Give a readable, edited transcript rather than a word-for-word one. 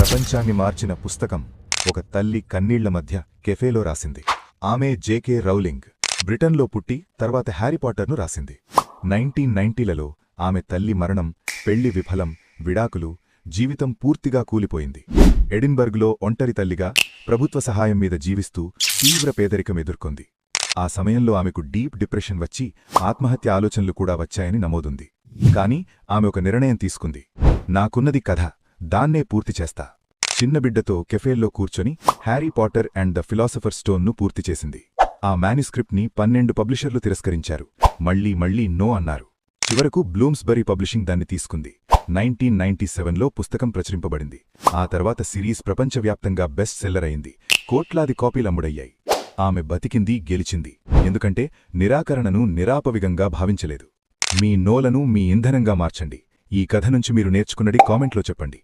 ప్రపంచాన్ని మార్చిన పుస్తకం ఒక తల్లి కన్నీళ్ల మధ్య కెఫేలో రాసింది. ఆమె జేకే రౌలింగ్. బ్రిటన్లో పుట్టి తర్వాత హ్యారీ పాటర్ను రాసింది. 1990లలో ఆమె తల్లి మరణం, పెళ్లి విఫలం, విడాకులు, జీవితం పూర్తిగా కూలిపోయింది. ఎడిన్బర్గ్లో ఒంటరి తల్లిగా ప్రభుత్వ సహాయం మీద జీవిస్తూ తీవ్ర పేదరికం ఎదుర్కొంది. ఆ సమయంలో ఆమెకు డీప్ డిప్రెషన్ వచ్చి ఆత్మహత్య ఆలోచనలు కూడా వచ్చాయని నమోదుంది. కాని ఆమె ఒక నిర్ణయం తీసుకుంది. నాకున్నది కథ, దాన్నే పూర్తి చేస్తా. చిన్న బిడ్డతో కెఫేల్లో కూర్చొని Harry Potter and the philosopher స్టోన్ను పూర్తి చేసింది. ఆ మ్యానుస్క్రిప్ట్ని 12 పబ్లిషర్లు తిరస్కరించారు. మళ్లీ నో అన్నారు. చివరకు బ్లూమ్స్బరీ పబ్లిషింగ్ దాన్ని తీసుకుంది. 1997లో పుస్తకం ప్రచురింపబడింది. ఆ తర్వాత సిరీస్ ప్రపంచవ్యాప్తంగా బెస్ట్ సెల్లర్ అయింది. కోట్లాది కాపీలమ్ముడయ్యాయి. ఆమె బతికింది, గెలిచింది. ఎందుకంటే నిరాకరణను నిరాపవిగంగా భావించలేదు. మీ నోలను మీ ఇంధనంగా మార్చండి. ఈ కథ నుంచి మీరు నేర్చుకున్నది కామెంట్లో చెప్పండి.